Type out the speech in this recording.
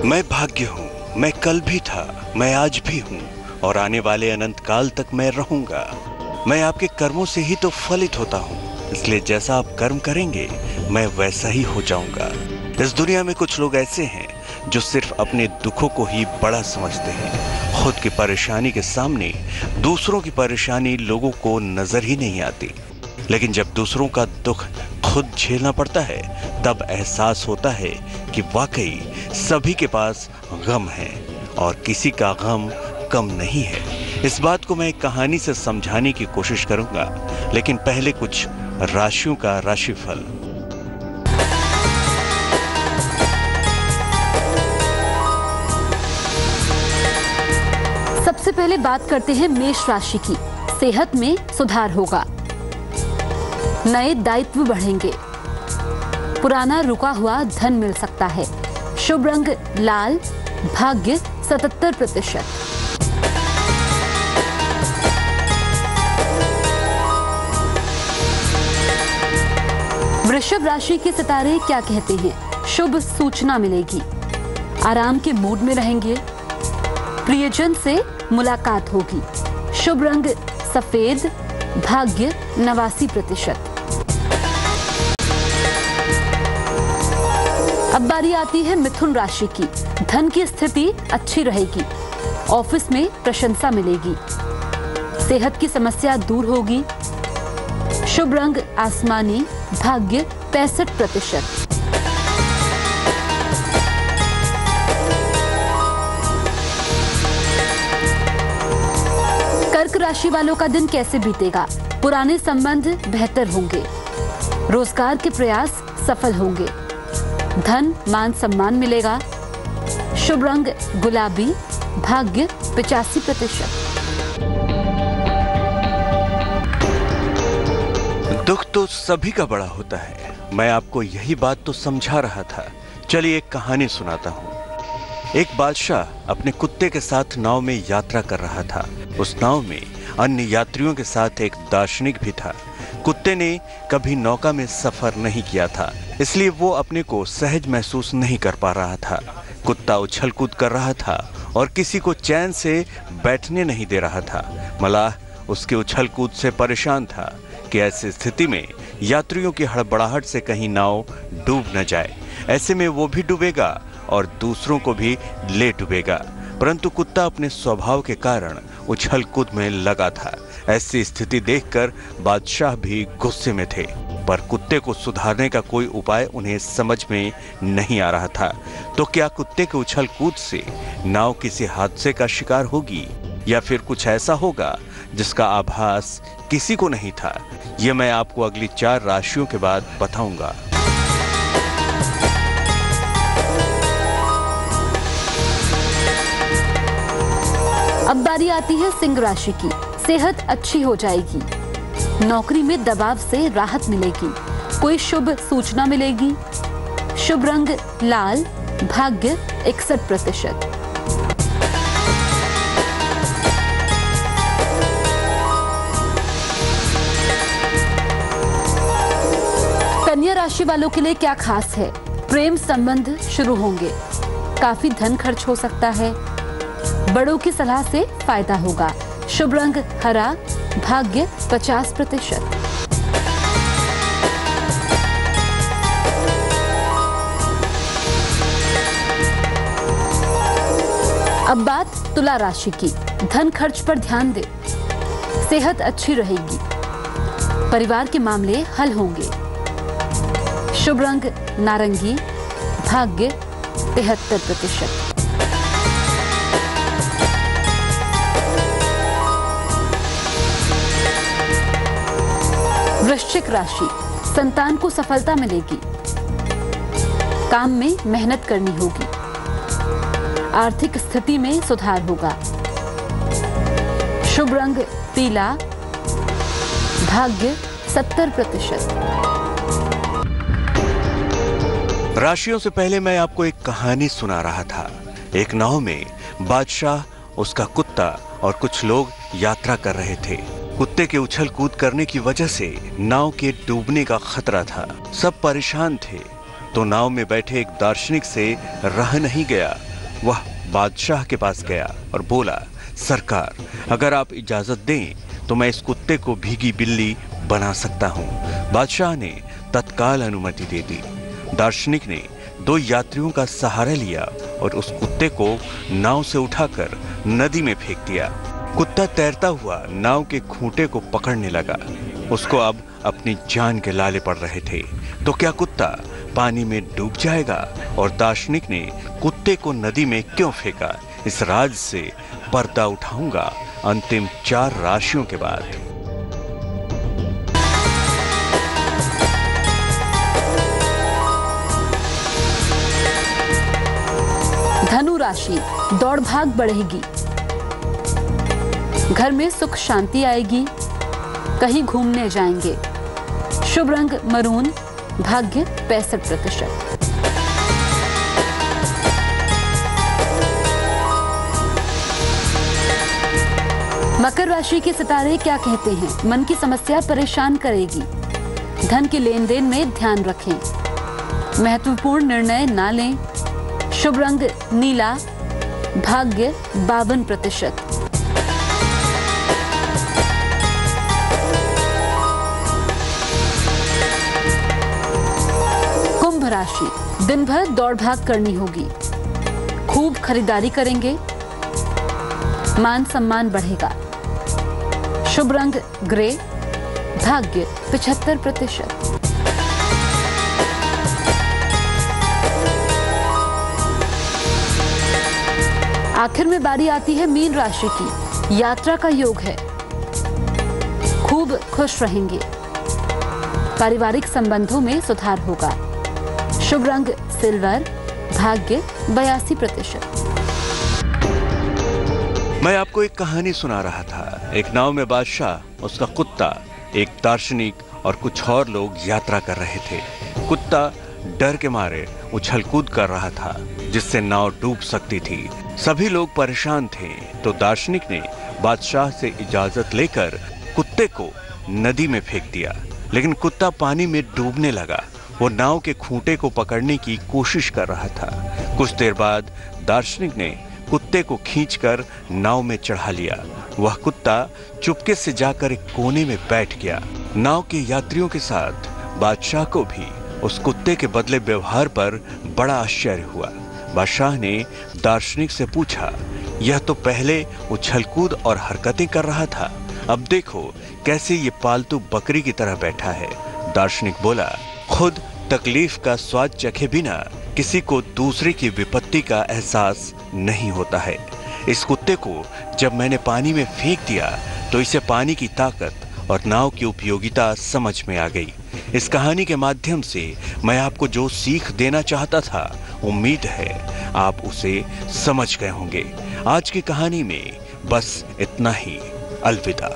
मैं भाग्य हूँ, मैं कल भी था, मैं आज भी हूँ और आने वाले अनंत काल तक मैं रहूंगा। मैं आपके कर्मों से ही तो फलित होता हूँ, इसलिए जैसा आप कर्म करेंगे मैं वैसा ही हो जाऊंगा। इस दुनिया में कुछ लोग ऐसे हैं जो सिर्फ अपने दुखों को ही बड़ा समझते हैं। खुद की परेशानी के सामने दूसरों की परेशानी लोगों को नजर ही नहीं आती, लेकिन जब दूसरों का दुख खुद झेलना पड़ता है तब एहसास होता है कि वाकई सभी के पास गम है और किसी का गम कम नहीं है। इस बात को मैं एक कहानी से समझाने की कोशिश करूंगा, लेकिन पहले कुछ राशियों का राशिफल। सबसे पहले बात करते हैं मेष राशि की। सेहत में सुधार होगा, नए दायित्व बढ़ेंगे, पुराना रुका हुआ धन मिल सकता है। शुभ रंग लाल, भाग्य 77%। वृषभ राशि के सितारे क्या कहते हैं? शुभ सूचना मिलेगी, आराम के मूड में रहेंगे, प्रियजन से मुलाकात होगी। शुभ रंग सफेद, भाग्य 89%। अब बारी आती है मिथुन राशि की। धन की स्थिति अच्छी रहेगी, ऑफिस में प्रशंसा मिलेगी, सेहत की समस्या दूर होगी। शुभ रंग आसमानी, भाग्य 65%। कर्क राशि वालों का दिन कैसे बीतेगा? पुराने संबंध बेहतर होंगे, रोजगार के प्रयास सफल होंगे, धन मान सम्मान मिलेगा। शुभ रंग गुलाबी, भाग्य 85%। दुख तो सभी का बड़ा होता है, मैं आपको यही बात तो समझा रहा था। चलिए एक कहानी सुनाता हूँ। एक बादशाह अपने कुत्ते के साथ नाव में यात्रा कर रहा था। उस नाव में अन्य यात्रियों के साथ एक दार्शनिक भी था। कुत्ते ने कभी नौका में सफर नहीं किया था, इसलिए वो अपने को सहज महसूस नहीं कर पा रहा था। कुत्ता उछल कूद कर रहा था और किसी को चैन से बैठने नहीं दे रहा था। मलाह उसके उछल कूद से परेशान था कि ऐसी स्थिति में यात्रियों की हड़बड़ाहट से कहीं नाव डूब न जाए। ऐसे में वो भी डूबेगा और दूसरों को भी ले डूबेगा। परंतु कुत्ता अपने स्वभाव के कारण उछल कूद में लगा था। ऐसी स्थिति देखकर बादशाह भी गुस्से में थे, पर कुत्ते को सुधारने का कोई उपाय उन्हें समझ में नहीं आ रहा था। तो क्या कुत्ते के उछल कूद से नाव किसी हादसे का शिकार होगी या फिर कुछ ऐसा होगा जिसका आभास किसी को नहीं था? यह मैं आपको अगली 4 राशियों के बाद बताऊंगा। अब बारी आती है सिंह राशि की। सेहत अच्छी हो जाएगी, नौकरी में दबाव से राहत मिलेगी, कोई शुभ सूचना मिलेगी। शुभ रंग लाल, भाग्य 61%। कन्या राशि वालों के लिए क्या खास है? प्रेम संबंध शुरू होंगे, काफी धन खर्च हो सकता है, बड़ों की सलाह से फायदा होगा। शुभ रंग हरा, भाग्य 50%। अब बात तुला राशि की। धन खर्च पर ध्यान दे, सेहत अच्छी रहेगी, परिवार के मामले हल होंगे। शुभ रंग नारंगी, भाग्य 73%। वृश्चिक राशि, संतान को सफलता मिलेगी, काम में मेहनत करनी होगी, आर्थिक स्थिति में सुधार होगा। शुभ रंग पीला, भाग्य 70%। राशियों से पहले मैं आपको एक कहानी सुना रहा था। एक नाव में बादशाह, उसका कुत्ता और कुछ लोग यात्रा कर रहे थे। कुत्ते के उछल कूद करने की वजह से नाव के डूबने का खतरा था। सब परेशान थे, तो नाव में बैठे एक दार्शनिक से रह नहीं गया वह बादशाह के पास गया और बोला, सरकार, अगर आप इजाजत दें तो मैं इस कुत्ते को भीगी बिल्ली बना सकता हूं। बादशाह ने तत्काल अनुमति दे दी। दार्शनिक ने 2 यात्रियों का सहारा लिया और उस कुत्ते को नाव से उठाकर नदी में फेंक दिया। कुत्ता तैरता हुआ नाव के खूंटे को पकड़ने लगा। उसको अब अपनी जान के लाले पड़ रहे थे। तो क्या कुत्ता पानी में डूब जाएगा? और दार्शनिक ने कुत्ते को नदी में क्यों फेंका? इस राज से पर्दा उठाऊंगा अंतिम 4 राशियों के बाद। धनु राशि, दौड़ भाग बढ़ेगी, घर में सुख शांति आएगी, कहीं घूमने जाएंगे। शुभ रंग मरून, भाग्य 65%। मकर राशि के सितारे क्या कहते हैं? मन की समस्या परेशान करेगी, धन के लेन देन में ध्यान रखें, महत्वपूर्ण निर्णय ना लें। शुभ रंग नीला, भाग्य 52%। कुंभ राशि, दिन भर दौड़ भाग करनी होगी, खूब खरीदारी करेंगे, मान सम्मान बढ़ेगा। शुभ रंग ग्रे, भाग्य 75%। आखिर में बारी आती है मीन राशि की। यात्रा का योग है, खूब खुश रहेंगे, पारिवारिक संबंधों में सुधार होगा। शुभ रंग सिल्वर, भाग्य 82%। मैं आपको एक कहानी सुना रहा था। एक नाव में बादशाह, उसका कुत्ता, एक दार्शनिक और कुछ और लोग यात्रा कर रहे थे। कुत्ता डर के मारे उछल कूद कर रहा था, जिससे नाव डूब सकती थी। सभी लोग परेशान थे, तो दार्शनिक ने बादशाह से इजाजत लेकर कुत्ते को नदी में फेंक दिया। लेकिन कुत्ता पानी में डूबने लगा। वो नाव के खूंटे को पकड़ने की कोशिश कर रहा था। कुछ देर बाद दार्शनिक ने कुत्ते को खींचकर नाव में चढ़ा लिया। वह कुत्ता चुपके से जाकर एक कोने में बैठ गया। नाव के यात्रियों के साथ बादशाह को भी उस कुत्ते के बदले व्यवहार पर बड़ा आश्चर्य हुआ। बादशाह ने दार्शनिक से पूछा, यह तो पहले उछलकूद और हरकतें कर रहा था, अब देखो कैसे ये पालतू बकरी की तरह बैठा है। दार्शनिक बोला, खुद तकलीफ का स्वाद चखे बिना किसी को दूसरे की विपत्ति का एहसास नहीं होता है। इस कुत्ते को जब मैंने पानी में फेंक दिया तो इसे पानी की ताकत और नाव की उपयोगिता समझ में आ गई। इस कहानी के माध्यम से मैं आपको जो सीख देना चाहता था, उम्मीद है आप उसे समझ गए होंगे। आज की कहानी में बस इतना ही। अलविदा।